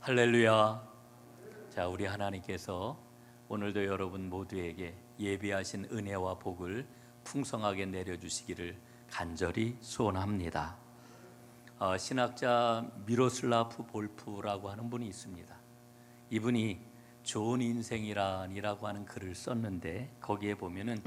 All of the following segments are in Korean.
할렐루야. 자, 우리 하나님께서 오늘도 여러분 모두에게 예비하신 은혜와 복을 풍성하게 내려주시기를 간절히 소원합니다. 신학자 미로슬라프 볼프라고 하는 분이 있습니다. 이분이 좋은 인생이란이라고 하는 글을 썼는데, 거기에 보면은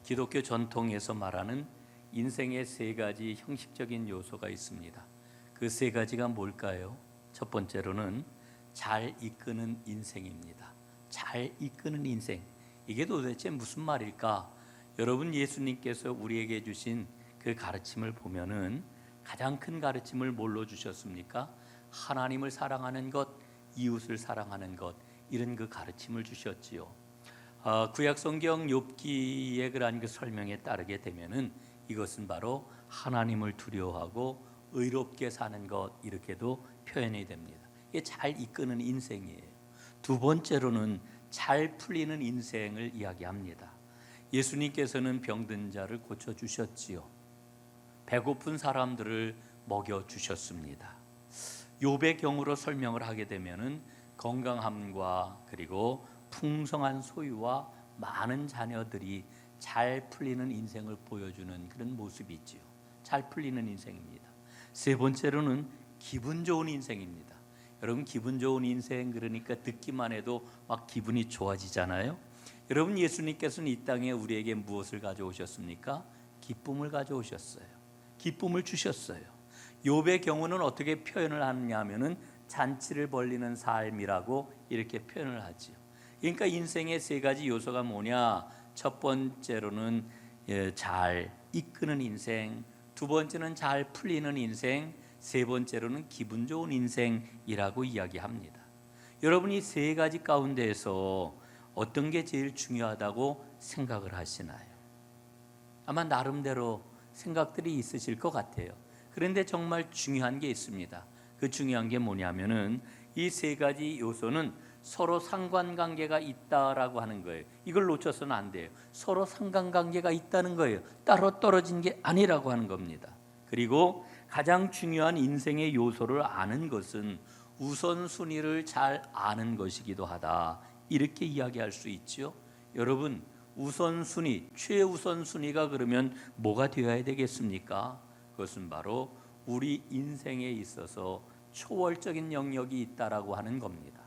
기독교 전통에서 말하는 인생의 세 가지 형식적인 요소가 있습니다. 그 세 가지가 뭘까요? 첫 번째로는 잘 이끄는 인생입니다. 잘 이끄는 인생, 이게 도대체 무슨 말일까? 여러분, 예수님께서 우리에게 주신 그 가르침을 보면은 가장 큰 가르침을 뭘로 주셨습니까? 하나님을 사랑하는 것, 이웃을 사랑하는 것, 이런 그 가르침을 주셨지요. 구약성경 욥기의 그러한 그 설명에 따르게 되면은 이것은 바로 하나님을 두려워하고 의롭게 사는 것, 이렇게도 표현이 됩니다. 이게 잘 이끄는 인생이에요. 두 번째로는 잘 풀리는 인생을 이야기합니다. 예수님께서는 병든 자를 고쳐주셨지요. 배고픈 사람들을 먹여주셨습니다. 욥의 경우로 설명을 하게 되면은 건강함과 그리고 풍성한 소유와 많은 자녀들이 잘 풀리는 인생을 보여주는 그런 모습이 있지요. 잘 풀리는 인생입니다. 세 번째로는 기분 좋은 인생입니다. 여러분, 기분 좋은 인생, 그러니까 듣기만 해도 막 기분이 좋아지잖아요. 여러분, 예수님께서는 이 땅에 우리에게 무엇을 가져오셨습니까? 기쁨을 가져오셨어요. 기쁨을 주셨어요. 욥의 경우는 어떻게 표현을 하느냐 하면은 잔치를 벌리는 삶이라고 이렇게 표현을 하지요. 그러니까 인생의 세 가지 요소가 뭐냐? 첫 번째로는 잘 이끄는 인생, 두 번째는 잘 풀리는 인생, 세 번째로는 기분 좋은 인생이라고 이야기합니다. 여러분이 세 가지 가운데에서 어떤 게 제일 중요하다고 생각을 하시나요? 아마 나름대로 생각들이 있으실 것 같아요. 그런데 정말 중요한 게 있습니다. 그 중요한 게 뭐냐면은 이 세 가지 요소는 서로 상관관계가 있다라고 하는 거예요. 이걸 놓쳐서는 안 돼요. 서로 상관관계가 있다는 거예요. 따로 떨어진 게 아니라고 하는 겁니다. 그리고 가장 중요한 인생의 요소를 아는 것은 우선순위를 잘 아는 것이기도 하다, 이렇게 이야기할 수 있죠. 여러분, 우선순위, 최우선순위가 그러면 뭐가 되어야 되겠습니까? 그것은 바로 우리 인생에 있어서 초월적인 영역이 있다라고 하는 겁니다.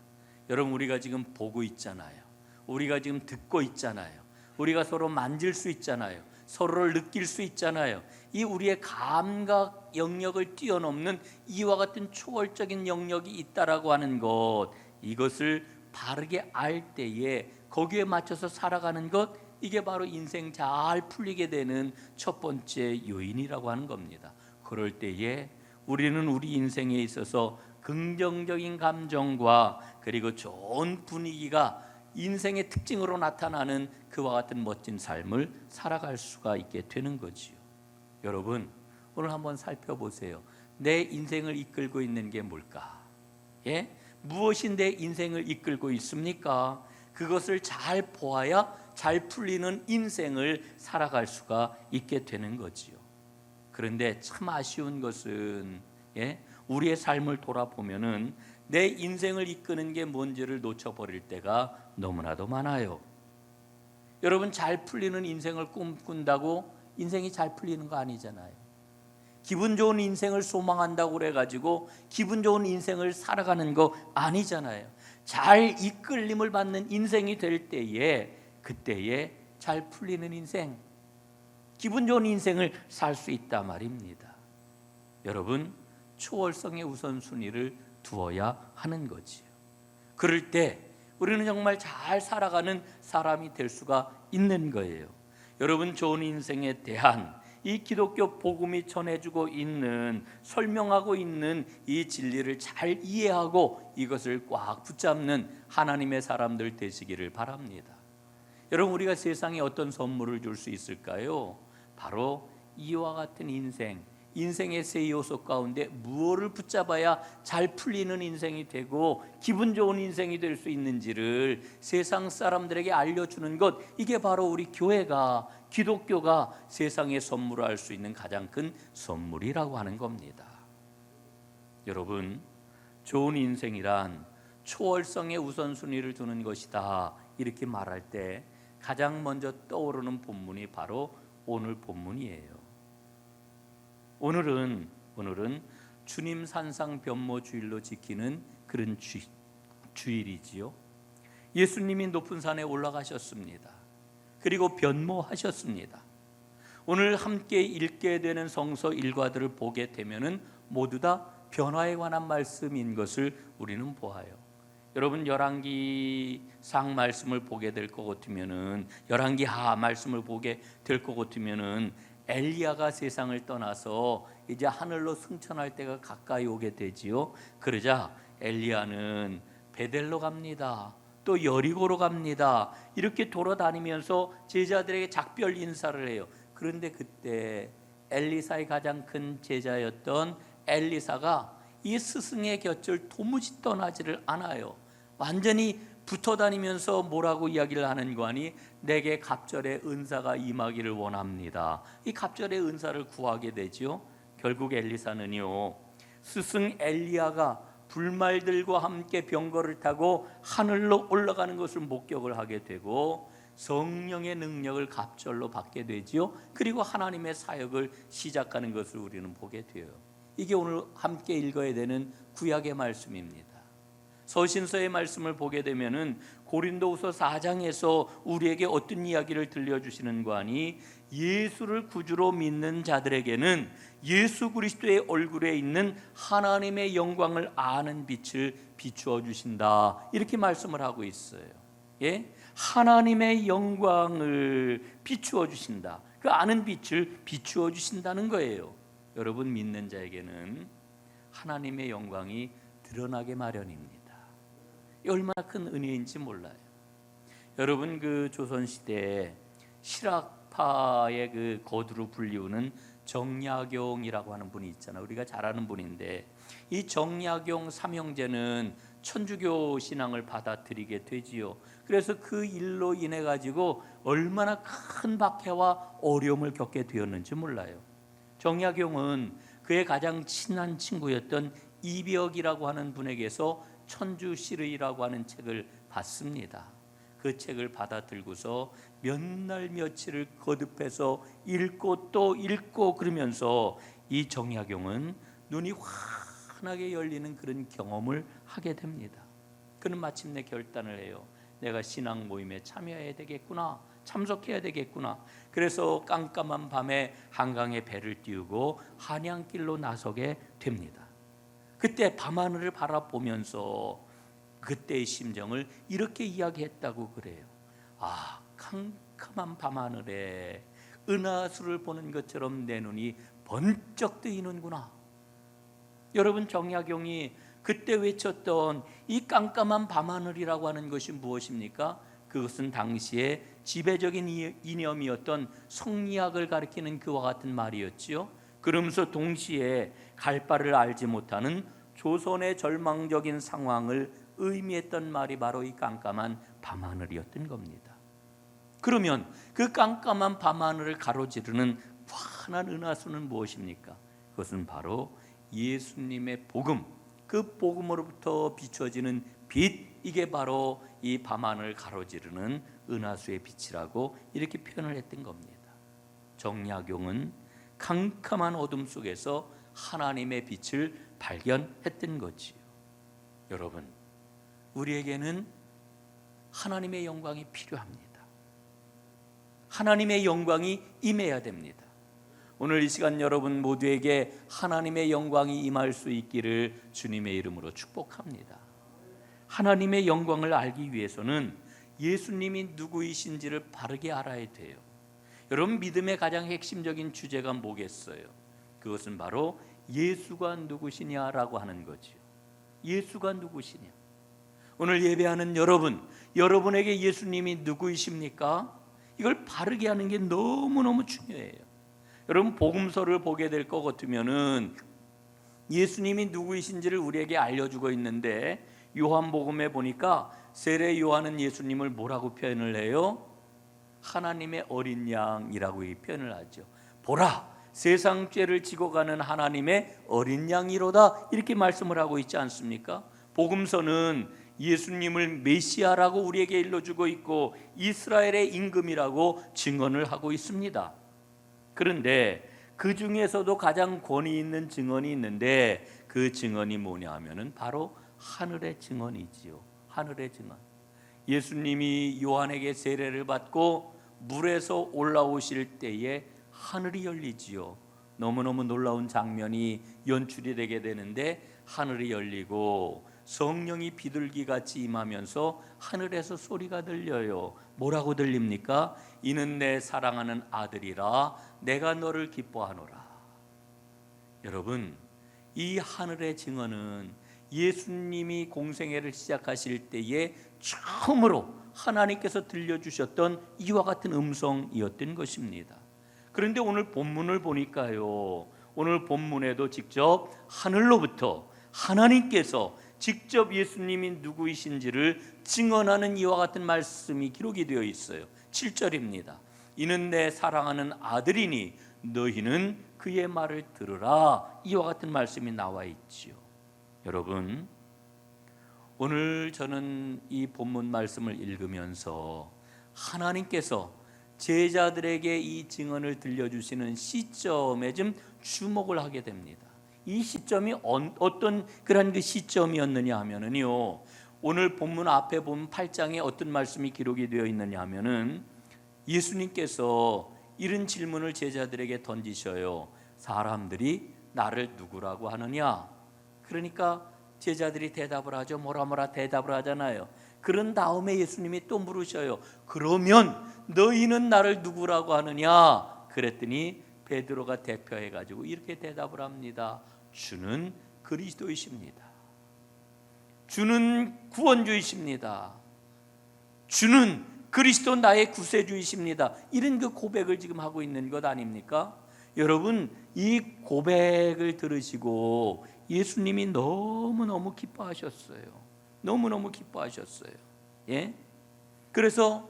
여러분, 우리가 지금 보고 있잖아요. 우리가 지금 듣고 있잖아요. 우리가 서로 만질 수 있잖아요. 서로를 느낄 수 있잖아요. 이 우리의 감각 영역을 뛰어넘는 이와 같은 초월적인 영역이 있다라고 하는 것, 이것을 바르게 알 때에 거기에 맞춰서 살아가는 것, 이게 바로 인생 잘 풀리게 되는 첫 번째 요인이라고 하는 겁니다. 그럴 때에 우리는 우리 인생에 있어서 긍정적인 감정과 그리고 좋은 분위기가 인생의 특징으로 나타나는 그와 같은 멋진 삶을 살아갈 수가 있게 되는 거지요. 여러분, 오늘 한번 살펴보세요. 내 인생을 이끌고 있는 게 뭘까? 무엇이 내 인생을 이끌고 있습니까? 그것을 잘 보아야 잘 풀리는 인생을 살아갈 수가 있게 되는 거지요. 그런데 참 아쉬운 것은 우리의 삶을 돌아보면은 내 인생을 이끄는 게 뭔지를 놓쳐버릴 때가 너무나도 많아요. 여러분, 잘 풀리는 인생을 꿈꾼다고 인생이 잘 풀리는 거 아니잖아요. 기분 좋은 인생을 소망한다고 그래가지고 기분 좋은 인생을 살아가는 거 아니잖아요. 잘 이끌림을 받는 인생이 될 때에, 그때에 잘 풀리는 인생, 기분 좋은 인생을 살 수 있단 말입니다. 여러분, 초월성의 우선순위를 두어야 하는 거지요. 그럴 때 우리는 정말 잘 살아가는 사람이 될 수가 있는 거예요. 여러분, 좋은 인생에 대한 이 기독교 복음이 전해주고 있는, 설명하고 있는 이 진리를 잘 이해하고 이것을 꽉 붙잡는 하나님의 사람들 되시기를 바랍니다. 여러분, 우리가 세상에 어떤 선물을 줄 수 있을까요? 바로 이와 같은 인생의 세 요소 가운데 무엇을 붙잡아야 잘 풀리는 인생이 되고 기분 좋은 인생이 될 수 있는지를 세상 사람들에게 알려주는 것, 이게 바로 우리 교회가, 기독교가 세상에 선물할 수 있는 가장 큰 선물이라고 하는 겁니다. 여러분, 좋은 인생이란 초월성에 우선순위를 두는 것이다, 이렇게 말할 때 가장 먼저 떠오르는 본문이 바로 오늘 본문이에요. 오늘은 주님 산상 변모 주일로 지키는 그런 주일이지요. 예수님이 높은 산에 올라가셨습니다. 그리고 변모하셨습니다. 오늘 함께 읽게 되는 성서 일과들을 보게 되면은 모두 다 변화에 관한 말씀인 것을 우리는 보아요. 여러분, 열왕기상 말씀을 보게 될 것 같으면은, 열왕기하 말씀을 보게 될 것 같으면은 엘리야가 세상을 떠나서 이제 하늘로 승천할 때가 가까이 오게 되지요. 그러자 엘리야는 베델로 갑니다. 또 여리고로 갑니다. 이렇게 돌아다니면서 제자들에게 작별 인사를 해요. 그런데 그때 엘리사의 가장 큰 제자였던 엘리사가 이 스승의 곁을 도무지 떠나지를 않아요. 완전히 붙어 다니면서 뭐라고 이야기를 하는 거 아니? 내게 갑절의 은사가 임하기를 원합니다. 이 갑절의 은사를 구하게 되죠. 결국 엘리사는요, 스승 엘리야가 불말들과 함께 병거를 타고 하늘로 올라가는 것을 목격을 하게 되고 성령의 능력을 갑절로 받게 되지요. 그리고 하나님의 사역을 시작하는 것을 우리는 보게 돼요. 이게 오늘 함께 읽어야 되는 구약의 말씀입니다. 서신서의 말씀을 보게 되면은 고린도후서 4장에서 우리에게 어떤 이야기를 들려주시는 거 아니? 예수를 구주로 믿는 자들에게는 예수 그리스도의 얼굴에 있는 하나님의 영광을 아는 빛을 비추어 주신다, 이렇게 말씀을 하고 있어요. 예? 하나님의 영광을 비추어 주신다. 그 아는 빛을 비추어 주신다는 거예요. 여러분, 믿는 자에게는 하나님의 영광이 드러나게 마련입니다. 얼마나 큰 은혜인지 몰라요. 여러분, 그 조선시대에 실학파의 그 거두로 불리우는 정약용이라고 하는 분이 있잖아요. 우리가 잘 아는 분인데, 이 정약용 삼형제는 천주교 신앙을 받아들이게 되지요. 그래서 그 일로 인해 가지고 얼마나 큰 박해와 어려움을 겪게 되었는지 몰라요. 정약용은 그의 가장 친한 친구였던 이벽이라고 하는 분에게서 천주시르이라고 하는 책을 받습니다. 그 책을 받아 들고서 몇 날 며칠을 거듭해서 읽고 또 읽고 그러면서 이 정약용은 눈이 환하게 열리는 그런 경험을 하게 됩니다. 그는 마침내 결단을 해요. 내가 신앙 모임에 참여해야 되겠구나, 참석해야 되겠구나. 그래서 깜깜한 밤에 한강에 배를 띄우고 한양길로 나서게 됩니다. 그때 밤하늘을 바라보면서 그때의 심정을 이렇게 이야기했다고 그래요. 아, 캄캄한 밤하늘에 은하수를 보는 것처럼 내 눈이 번쩍 뜨이는구나. 여러분, 정약용이 그때 외쳤던 이 깜깜한 밤하늘이라고 하는 것이 무엇입니까? 그것은 당시에 지배적인 이념이었던 성리학을 가리키는 그와 같은 말이었지요. 그러면서 동시에 갈 바를 알지 못하는 조선의 절망적인 상황을 의미했던 말이 바로 이 깜깜한 밤하늘이었던 겁니다. 그러면 그 깜깜한 밤하늘을 가로지르는 환한 은하수는 무엇입니까? 그것은 바로 예수님의 복음, 그 복음으로부터 비춰지는 빛, 이게 바로 이 밤하늘을 가로지르는 은하수의 빛이라고 이렇게 표현을 했던 겁니다. 정약용은 캄캄한 어둠 속에서 하나님의 빛을 발견했던 거지요. 여러분, 우리에게는 하나님의 영광이 필요합니다. 하나님의 영광이 임해야 됩니다. 오늘 이 시간 여러분 모두에게 하나님의 영광이 임할 수 있기를 주님의 이름으로 축복합니다. 하나님의 영광을 알기 위해서는 예수님이 누구이신지를 바르게 알아야 돼요. 여러분, 믿음의 가장 핵심적인 주제가 뭐겠어요? 그것은 바로 예수가 누구시냐라고 하는 거죠. 예수가 누구시냐? 오늘 예배하는 여러분, 여러분에게 예수님이 누구이십니까? 이걸 바르게 하는 게 너무너무 중요해요. 여러분, 복음서를 보게 될 것 같으면은 예수님이 누구이신지를 우리에게 알려주고 있는데, 요한복음에 보니까 세례 요한은 예수님을 뭐라고 표현을 해요? 하나님의 어린 양이라고 표현을 하죠. 보라, 세상 죄를 지고 가는 하나님의 어린 양이로다, 이렇게 말씀을 하고 있지 않습니까? 복음서는 예수님을 메시아라고 우리에게 일러주고 있고 이스라엘의 임금이라고 증언을 하고 있습니다. 그런데 그 중에서도 가장 권위 있는 증언이 있는데 그 증언이 뭐냐 하면은 바로 하늘의 증언이지요. 하늘의 증언. 예수님이 요한에게 세례를 받고 물에서 올라오실 때에 하늘이 열리지요. 너무너무 놀라운 장면이 연출이 되게 되는데 하늘이 열리고 성령이 비둘기같이 임하면서 하늘에서 소리가 들려요. 뭐라고 들립니까? 이는 내 사랑하는 아들이라 내가 너를 기뻐하노라. 여러분, 이 하늘의 증언은 예수님이 공생애를 시작하실 때에 처음으로 하나님께서 들려주셨던 이와 같은 음성이었던 것입니다. 그런데 오늘 본문을 보니까요, 오늘 본문에도 직접 하늘로부터 하나님께서 직접 예수님이 누구이신지를 증언하는 이와 같은 말씀이 기록이 되어 있어요. 7절입니다. 이는 내 사랑하는 아들이니 너희는 그의 말을 들으라. 이와 같은 말씀이 나와 있지요. 여러분, 오늘 저는 이 본문 말씀을 읽으면서 하나님께서 제자들에게 이 증언을 들려주시는 시점에 좀 주목을 하게 됩니다. 이 시점이 어떤 그런 그 시점이었느냐 하면은요, 오늘 본문 앞에 보면 8장에 어떤 말씀이 기록이 되어 있느냐 하면은 예수님께서 이런 질문을 제자들에게 던지셔요. 사람들이 나를 누구라고 하느냐? 그러니까 제자들이 대답을 하죠. 뭐라 대답을 하잖아요. 그런 다음에 예수님이 또 물으셔요. 그러면 너희는 나를 누구라고 하느냐? 그랬더니 베드로가 대표해가지고 이렇게 대답을 합니다. 주는 그리스도이십니다. 주는 구원주이십니다. 주는 그리스도 나의 구세주이십니다. 이런 그 고백을 지금 하고 있는 것 아닙니까? 여러분, 이 고백을 들으시고 예수님이 너무너무 기뻐하셨어요. 너무너무 기뻐하셨어요. 예? 그래서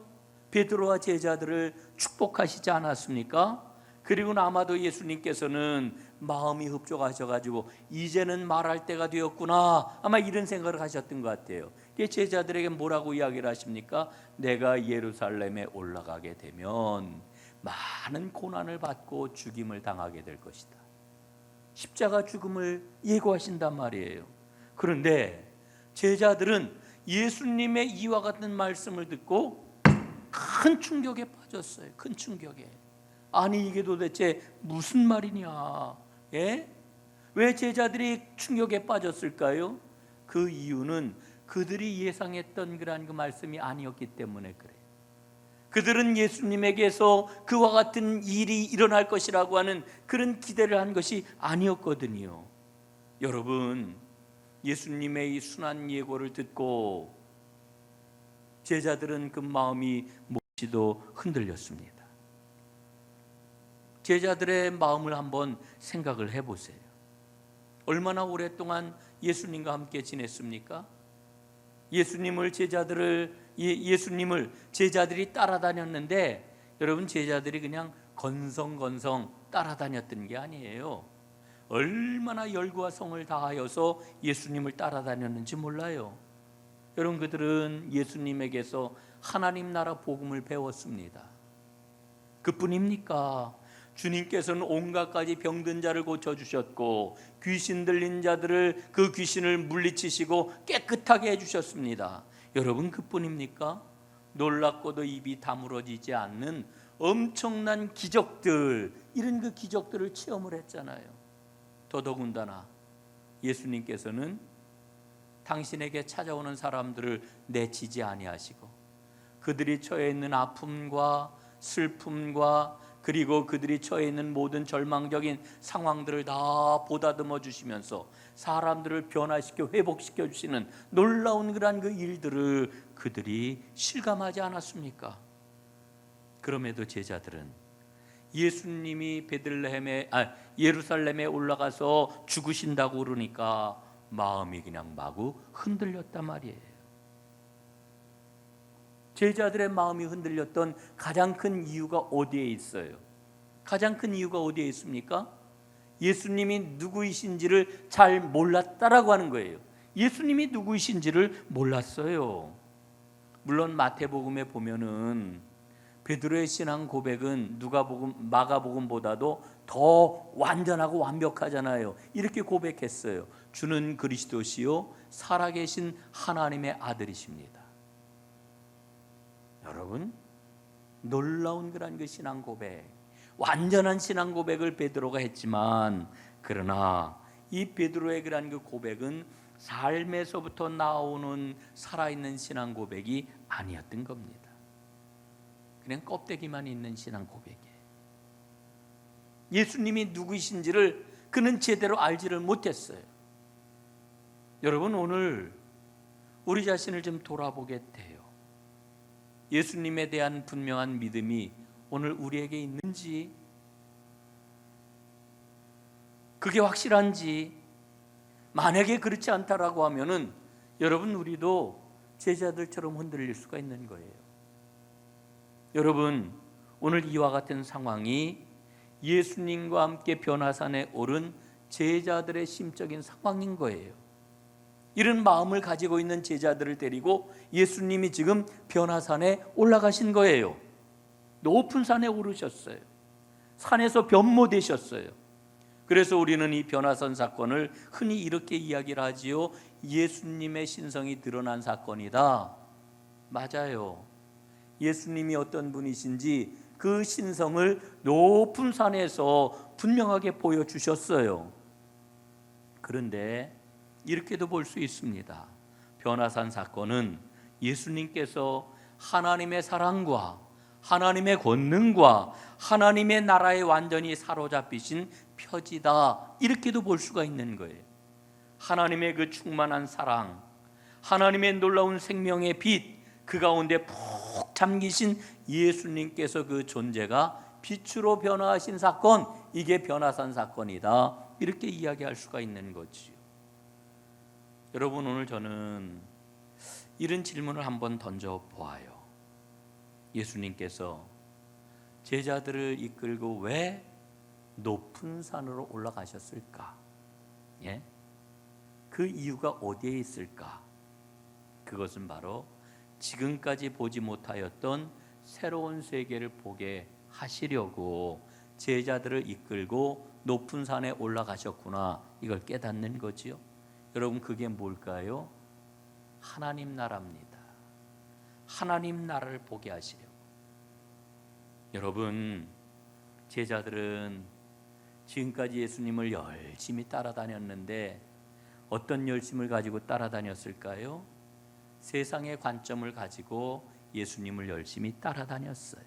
베드로와 제자들을 축복하시지 않았습니까? 그리고 아마도 예수님께서는 마음이 흡족하셔가지고 이제는 말할 때가 되었구나, 아마 이런 생각을 하셨던 것 같아요. 제자들에게 뭐라고 이야기를 하십니까? 내가 예루살렘에 올라가게 되면 많은 고난을 받고 죽임을 당하게 될 것이다. 십자가 죽음을 예고하신단 말이에요. 그런데 제자들은 예수님의 이와 같은 말씀을 듣고 큰 충격에 빠졌어요. 큰 충격에. 아니 이게 도대체 무슨 말이냐? 예? 왜 제자들이 충격에 빠졌을까요? 그 이유는 그들이 예상했던 그러한 그 말씀이 아니었기 때문에 그래요. 그들은 예수님에게서 그와 같은 일이 일어날 것이라고 하는 그런 기대를 한 것이 아니었거든요. 여러분, 예수님의 이 순한 예고를 듣고 제자들은 그 마음이 몹시도 흔들렸습니다. 제자들의 마음을 한번 생각을 해보세요. 얼마나 오랫동안 예수님과 함께 지냈습니까? 예수님을 제자들이 따라다녔는데 여러분, 제자들이 그냥 건성건성 따라다녔던 게 아니에요. 얼마나 열과 성을 다하여서 예수님을 따라다녔는지 몰라요. 여러분, 그들은 예수님에게서 하나님 나라 복음을 배웠습니다. 그뿐입니까? 주님께서는 온갖 가지 병든 자를 고쳐주셨고 귀신 들린 자들을 그 귀신을 물리치시고 깨끗하게 해주셨습니다. 여러분, 그뿐입니까? 놀랍고도 입이 다물어지지 않는 엄청난 기적들, 이런 그 기적들을 체험을 했잖아요. 더더군다나 예수님께서는 당신에게 찾아오는 사람들을 내치지 아니하시고 그들이 처해 있는 아픔과 슬픔과 그리고 그들이 처해 있는 모든 절망적인 상황들을 다 보다듬어 주시면서 사람들을 변화시켜 회복시켜 주시는 놀라운 그러한 그 일들을 그들이 실감하지 않았습니까? 그럼에도 제자들은 예수님이 예루살렘에 올라가서 죽으신다고 그러니까 마음이 그냥 마구 흔들렸단 말이에요. 제자들의 마음이 흔들렸던 가장 큰 이유가 어디에 있어요? 가장 큰 이유가 어디에 있습니까? 예수님이 누구이신지를 잘 몰랐다라고 하는 거예요. 예수님이 누구이신지를 몰랐어요. 물론 마태복음에 보면은 베드로의 신앙 고백은 마가복음보다도 더 완전하고 완벽하잖아요. 이렇게 고백했어요. 주는 그리스도시요 살아계신 하나님의 아들이십니다. 여러분, 놀라운 그런 그 신앙 고백, 완전한 신앙 고백을 베드로가 했지만, 그러나 이 베드로의 그런 그 고백은 삶에서부터 나오는 살아있는 신앙 고백이 아니었던 겁니다. 그냥 껍데기만 있는 신앙 고백이에요. 예수님이 누구이신지를 그는 제대로 알지를 못했어요. 여러분, 오늘 우리 자신을 좀 돌아보게 돼요. 예수님에 대한 분명한 믿음이 오늘 우리에게 있는지, 그게 확실한지, 만약에 그렇지 않다라고 하면은 여러분, 우리도 제자들처럼 흔들릴 수가 있는 거예요. 여러분, 오늘 이와 같은 상황이 예수님과 함께 변화산에 오른 제자들의 심적인 상황인 거예요. 이런 마음을 가지고 있는 제자들을 데리고 예수님이 지금 변화산에 올라가신 거예요. 높은 산에 오르셨어요. 산에서 변모되셨어요. 그래서 우리는 이 변화산 사건을 흔히 이렇게 이야기를 하지요. 예수님의 신성이 드러난 사건이다. 맞아요. 예수님이 어떤 분이신지 그 신성을 높은 산에서 분명하게 보여주셨어요. 그런데 이렇게도 볼 수 있습니다. 변화산 사건은 예수님께서 하나님의 사랑과 하나님의 권능과 하나님의 나라에 완전히 사로잡히신 표지다, 이렇게도 볼 수가 있는 거예요. 하나님의 그 충만한 사랑, 하나님의 놀라운 생명의 빛, 그 가운데 푹 잠기신 예수님께서 그 존재가 빛으로 변화하신 사건, 이게 변화산 사건이다, 이렇게 이야기할 수가 있는 거지요. 여러분, 오늘 저는 이런 질문을 한번 던져보아요. 예수님께서 제자들을 이끌고 왜 높은 산으로 올라가셨을까? 예? 그 이유가 어디에 있을까? 그것은 바로 지금까지 보지 못하였던 새로운 세계를 보게 하시려고 제자들을 이끌고 높은 산에 올라가셨구나, 이걸 깨닫는 거지요. 여러분, 그게 뭘까요? 하나님 나라입니다. 하나님 나라를 보게 하시려고. 여러분, 제자들은 지금까지 예수님을 열심히 따라다녔는데 어떤 열심을 가지고 따라다녔을까요? 세상의 관점을 가지고 예수님을 열심히 따라다녔어요.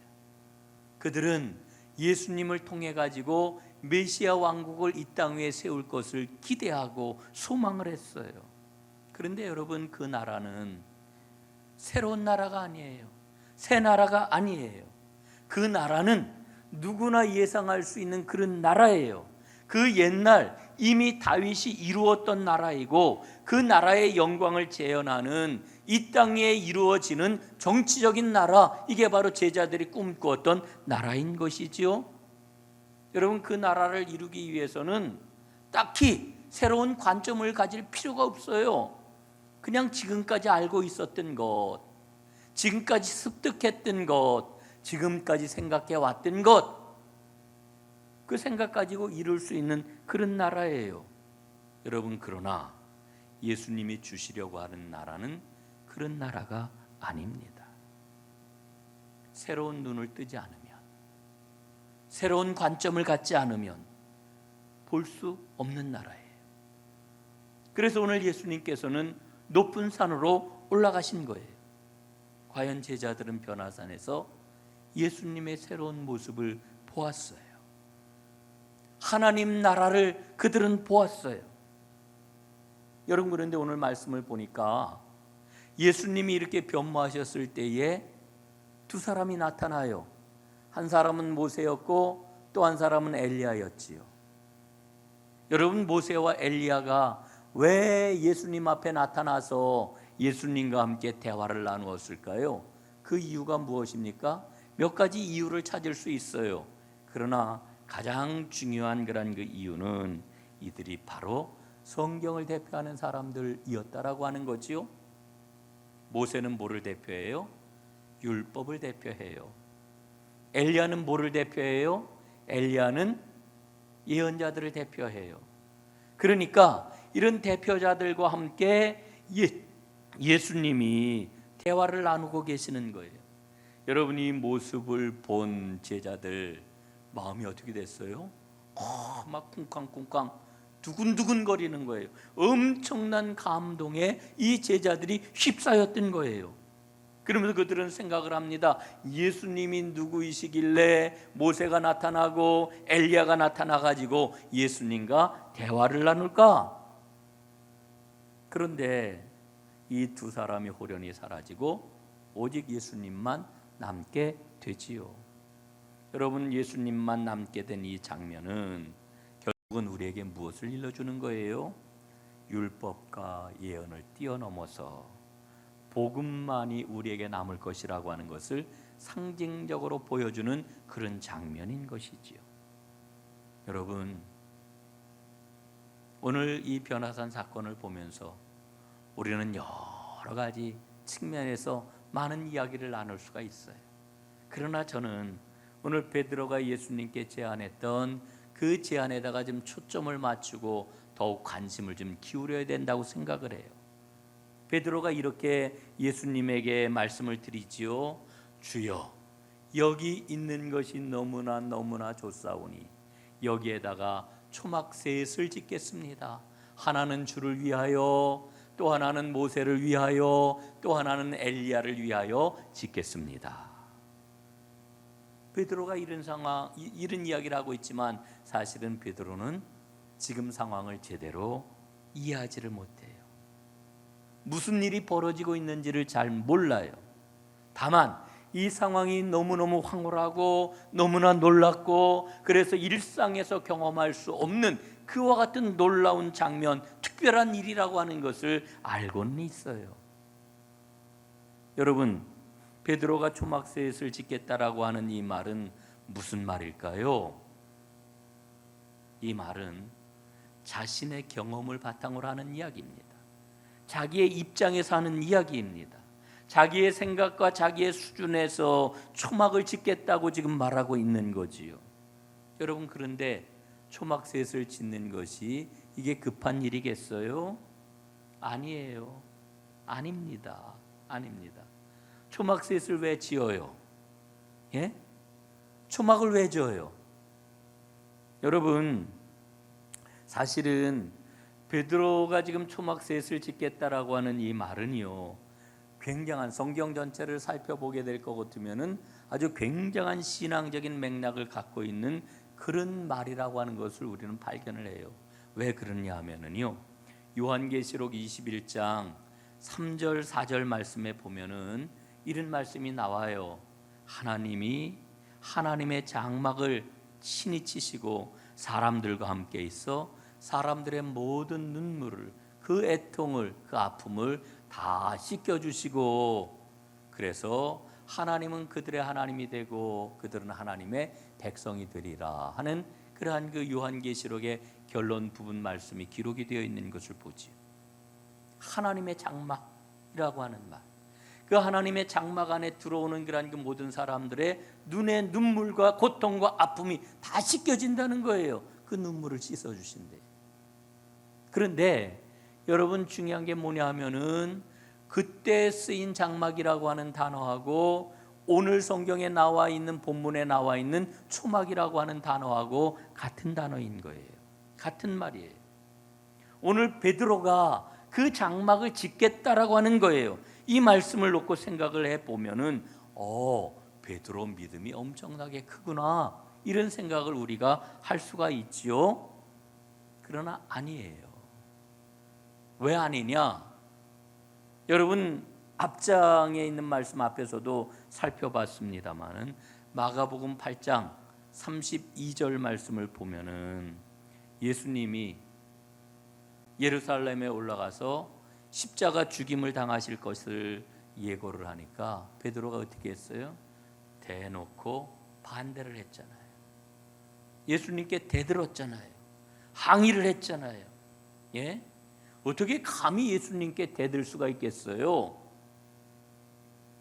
그들은 예수님을 통해 가지고 메시아 왕국을 이 땅 위에 세울 것을 기대하고 소망을 했어요. 그런데 여러분, 그 나라는 새로운 나라가 아니에요. 새 나라가 아니에요. 그 나라는 누구나 예상할 수 있는 그런 나라예요. 그 옛날 이미 다윗이 이루었던 나라이고, 그 나라의 영광을 재현하는 이 땅에 이루어지는 정치적인 나라, 이게 바로 제자들이 꿈꾸었던 나라인 것이지요. 여러분, 그 나라를 이루기 위해서는 딱히 새로운 관점을 가질 필요가 없어요. 그냥 지금까지 알고 있었던 것, 지금까지 습득했던 것, 지금까지 생각해 왔던 것, 그 생각 가지고 이룰 수 있는 그런 나라예요. 여러분, 그러나 예수님이 주시려고 하는 나라는 그런 나라가 아닙니다. 새로운 눈을 뜨지 않으면, 새로운 관점을 갖지 않으면 볼 수 없는 나라예요. 그래서 오늘 예수님께서는 높은 산으로 올라가신 거예요. 과연 제자들은 변화산에서 예수님의 새로운 모습을 보았어요. 하나님 나라를 그들은 보았어요. 여러분, 그런데 오늘 말씀을 보니까 예수님이 이렇게 변모하셨을 때에 두 사람이 나타나요. 한 사람은 모세였고 또 한 사람은 엘리야였지요. 여러분, 모세와 엘리야가 왜 예수님 앞에 나타나서 예수님과 함께 대화를 나누었을까요? 그 이유가 무엇입니까? 몇 가지 이유를 찾을 수 있어요. 그러나 가장 중요한 그런 그 이유는 이들이 바로 성경을 대표하는 사람들이었다라고 하는 거지요. 모세는 뭐를 대표해요? 율법을 대표해요. 엘리야는 뭐를 대표해요? 엘리야는 예언자들을 대표해요. 그러니까 이런 대표자들과 함께 예수님이 대화를 나누고 계시는 거예요. 여러분, 이 모습을 본 제자들 마음이 어떻게 됐어요? 막 쿵쾅쿵쾅 두근두근 거리는 거예요. 엄청난 감동에 이 제자들이 휩싸였던 거예요. 그러면서 그들은 생각을 합니다. 예수님이 누구이시길래 모세가 나타나고 엘리야가 나타나가지고 예수님과 대화를 나눌까? 그런데 이 두 사람이 호련히 사라지고 오직 예수님만 남게 되지요. 여러분, 예수님만 남게 된 이 장면은 결국은 우리에게 무엇을 일러주는 거예요? 율법과 예언을 뛰어넘어서 복음만이 우리에게 남을 것이라고 하는 것을 상징적으로 보여주는 그런 장면인 것이지요. 여러분, 오늘 이 변화산 사건을 보면서 우리는 여러 가지 측면에서 많은 이야기를 나눌 수가 있어요. 그러나 저는 오늘 베드로가 예수님께 제안했던 그 제안에다가 좀 초점을 맞추고 더욱 관심을 좀 기울여야 된다고 생각을 해요. 베드로가 이렇게 예수님에게 말씀을 드리지요. 주여, 여기 있는 것이 너무나 좋사오니 여기에다가 초막셋을 짓겠습니다. 하나는 주를 위하여, 또 하나는 모세를 위하여, 또 하나는 엘리야를 위하여 짓겠습니다. 베드로가 이런 이야기를 하고 있지만 사실은 베드로는 지금 상황을 제대로 이해하지를 못해요. 무슨 일이 벌어지고 있는지를 잘 몰라요. 다만 이 상황이 너무너무 황홀하고 너무나 놀랍고, 그래서 일상에서 경험할 수 없는 그와 같은 놀라운 장면, 특별한 일이라고 하는 것을 알고는 있어요. 여러분, 베드로가 초막셋을 짓겠다라고 하는 이 말은 무슨 말일까요? 이 말은 자신의 경험을 바탕으로 하는 이야기입니다. 자기의 입장에서 하는 이야기입니다. 자기의 생각과 자기의 수준에서 초막을 짓겠다고 지금 말하고 있는 거지요. 여러분, 그런데 초막셋을 짓는 것이 이게 급한 일이겠어요? 아니에요. 아닙니다. 초막셋을 왜 지어요? 예? 초막을 왜 지어요? 여러분, 사실은 베드로가 지금 초막셋을 짓겠다라고 하는 이 말은요, 굉장한, 성경 전체를 살펴보게 될 것 같으면은 아주 굉장한 신앙적인 맥락을 갖고 있는 그런 말이라고 하는 것을 우리는 발견을 해요. 왜 그러냐 하면은요, 요한계시록 21장 3절 4절 말씀에 보면은 이런 말씀이 나와요. 하나님이 하나님의 장막을 친히 치시고 사람들과 함께 있어 사람들의 모든 눈물을, 그 애통을, 그 아픔을 다 씻겨주시고, 그래서 하나님은 그들의 하나님이 되고 그들은 하나님의 백성이 되리라 하는 그러한 그 요한계시록의 결론 부분 말씀이 기록이 되어 있는 것을 보지요. 하나님의 장막이라고 하는 말, 그 하나님의 장막 안에 들어오는 그러한 그 모든 사람들의 눈의 눈물과 고통과 아픔이 다 씻겨진다는 거예요. 그 눈물을 씻어주신대. 그런데 여러분, 중요한 게 뭐냐 하면은 그때 쓰인 장막이라고 하는 단어하고 오늘 성경에 나와 있는, 본문에 나와 있는 초막이라고 하는 단어하고 같은 단어인 거예요. 같은 말이에요. 오늘 베드로가 그 장막을 짓겠다라고 하는 거예요. 이 말씀을 놓고 생각을 해보면은 베드로 믿음이 엄청나게 크구나, 이런 생각을 우리가 할 수가 있지요. 그러나 아니에요. 왜 아니냐? 여러분, 앞장에 있는 말씀 앞에서도 살펴봤습니다마는 마가복음 8장 32절 말씀을 보면은 예수님이 예루살렘에 올라가서 십자가 죽임을 당하실 것을 예고를 하니까 베드로가 어떻게 했어요? 대놓고 반대를 했잖아요. 예수님께 대들었잖아요. 항의를 했잖아요. 예? 어떻게 감히 예수님께 대들 수가 있겠어요?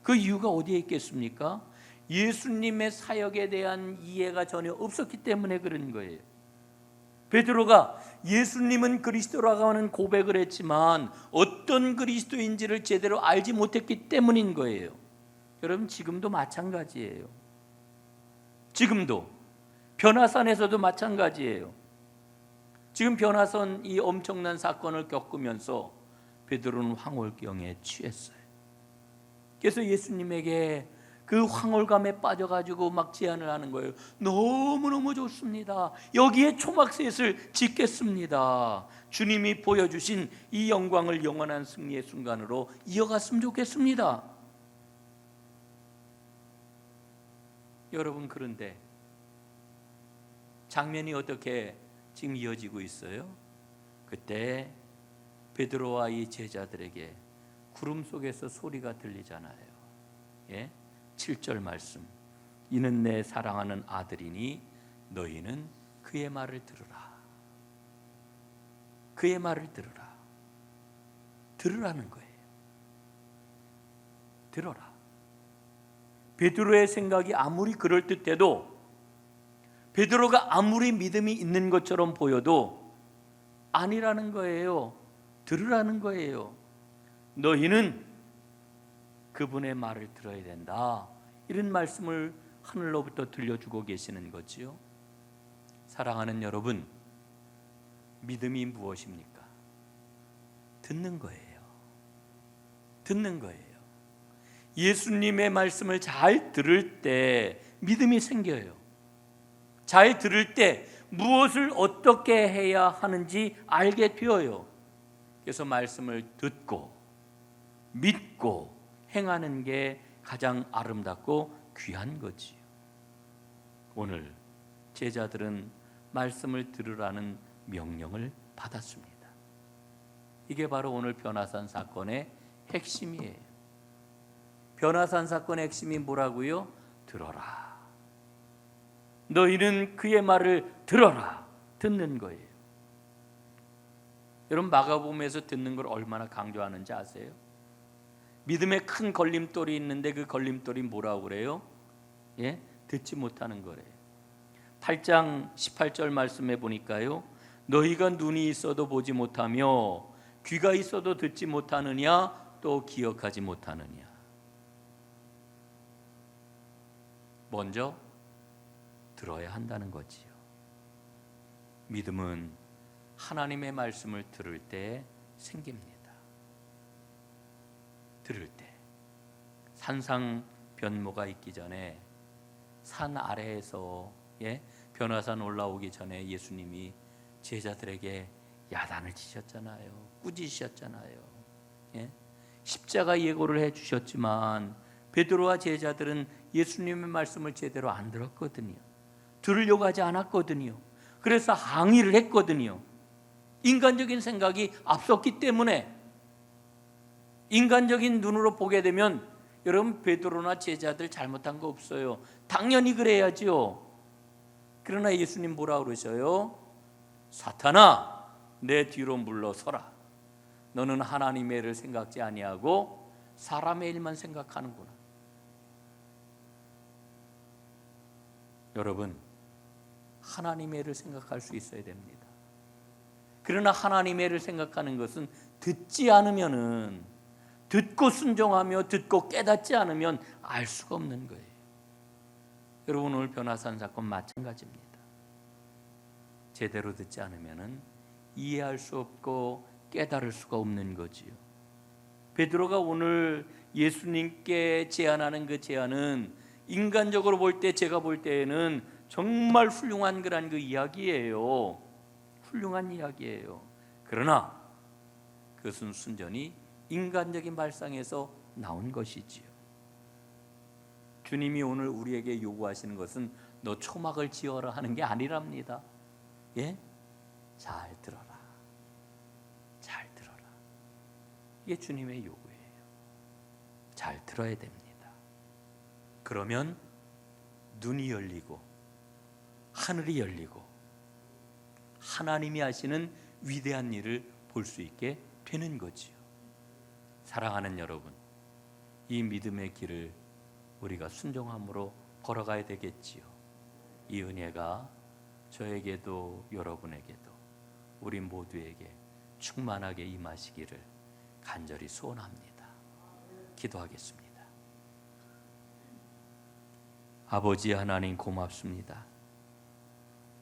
그 이유가 어디에 있겠습니까? 예수님의 사역에 대한 이해가 전혀 없었기 때문에 그런 거예요. 베드로가 예수님은 그리스도라고 하는 고백을 했지만 어떤 그리스도인지를 제대로 알지 못했기 때문인 거예요. 여러분, 지금도 마찬가지예요. 지금도 변화산에서도 마찬가지예요. 지금 변화산 이 엄청난 사건을 겪으면서 베드로는 황홀경에 취했어요. 그래서 예수님에게 그 황홀감에 빠져가지고 막 제안을 하는 거예요. 너무너무 좋습니다. 여기에 초막셋을 짓겠습니다. 주님이 보여주신 이 영광을 영원한 승리의 순간으로 이어갔으면 좋겠습니다. 여러분, 그런데 장면이 어떻게 지금 이어지고 있어요? 그때 베드로와 이 제자들에게 구름 속에서 소리가 들리잖아요. 예? 7절 말씀. 이는 내 사랑하는 아들이니 너희는 그의 말을 들으라. 그의 말을 들으라. 들으라는 거예요. 들어라. 베드로의 생각이 아무리 그럴듯해도, 베드로가 아무리 믿음이 있는 것처럼 보여도 아니라는 거예요. 들으라는 거예요. 너희는 그분의 말을 들어야 된다. 이런 말씀을 하늘로부터 들려주고 계시는 거지요. 사랑하는 여러분, 믿음이 무엇입니까? 듣는 거예요. 듣는 거예요. 예수님의 말씀을 잘 들을 때 믿음이 생겨요. 잘 들을 때 무엇을 어떻게 해야 하는지 알게 되어요. 그래서 말씀을 듣고 믿고 행하는 게 가장 아름답고 귀한 거지요. 오늘 제자들은 말씀을 들으라는 명령을 받았습니다. 이게 바로 오늘 변화산 사건의 핵심이에요. 변화산 사건의 핵심이 뭐라고요? 들어라. 너희는 그의 말을 들어라. 듣는 거예요. 여러분, 마가복음에서 듣는 걸 얼마나 강조하는지 아세요? 믿음에 큰 걸림돌이 있는데 그 걸림돌이 뭐라고 그래요? 예? 듣지 못하는 거래요. 8장 18절 말씀에 보니까요, 너희가 눈이 있어도 보지 못하며 귀가 있어도 듣지 못하느냐, 또 기억하지 못하느냐. 먼저 들어야 한다는 거지요. 믿음은 하나님의 말씀을 들을 때 생깁니다. 들을 때 산상변모가 있기 전에 산 아래에서 변화산 올라오기 전에 예수님이 제자들에게 야단을 치셨잖아요. 꾸짖으셨잖아요. 십자가 예고를 해주셨지만 베드로와 제자들은 예수님의 말씀을 제대로 안 들었거든요. 들으려고 하지 않았거든요. 그래서 항의를 했거든요. 인간적인 생각이 앞섰기 때문에. 인간적인 눈으로 보게 되면 여러분, 베드로나 제자들 잘못한 거 없어요. 당연히 그래야지요. 그러나 예수님 뭐라 그러셔요? 사탄아, 내 뒤로 물러서라. 너는 하나님의 일을 생각지 아니하고 사람의 일만 생각하는구나. 여러분, 하나님의 일을 생각할 수 있어야 됩니다. 그러나 하나님의 일을 생각하는 것은 듣지 않으면은, 듣고 순종하며 듣고 깨닫지 않으면 알 수가 없는 거예요. 여러분, 오늘 변화산 사건 마찬가지입니다. 제대로 듣지 않으면은 이해할 수 없고 깨달을 수가 없는 거지요. 베드로가 오늘 예수님께 제안하는 그 제안은 인간적으로 볼 때, 제가 볼 때에는 정말 훌륭한 그런 그 이야기예요. 훌륭한 이야기예요. 그러나 그것은 순전히 인간적인 발상에서 나온 것이지요. 주님이 오늘 우리에게 요구하시는 것은 너 초막을 지어라 하는 게 아니랍니다. 예? 잘 들어라. 잘 들어라. 이게 주님의 요구예요. 잘 들어야 됩니다. 그러면 눈이 열리고 하늘이 열리고 하나님이 하시는 위대한 일을 볼 수 있게 되는 거지요. 사랑하는 여러분, 이 믿음의 길을 우리가 순종함으로 걸어가야 되겠지요. 이 은혜가 저에게도 여러분에게도 우리 모두에게 충만하게 임하시기를 간절히 소원합니다. 기도하겠습니다. 아버지 하나님, 고맙습니다.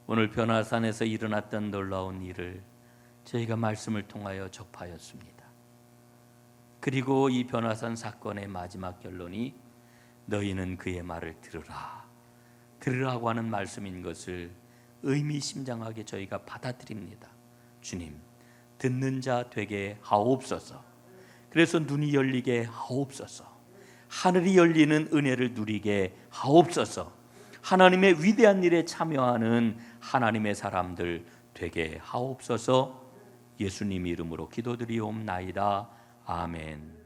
오늘 변화산에서 일어났던 놀라운 일을 저희가 말씀을 통하여 접하였습니다. 그리고 이 변화산 사건의 마지막 결론이 너희는 그의 말을 들으라, 들으라고 하는 말씀인 것을 의미심장하게 저희가 받아들입니다. 주님, 듣는 자 되게 하옵소서. 그래서 눈이 열리게 하옵소서. 하늘이 열리는 은혜를 누리게 하옵소서. 하나님의 위대한 일에 참여하는 하나님의 사람들 되게 하옵소서. 예수님 이름으로 기도드리옵나이다. 아멘.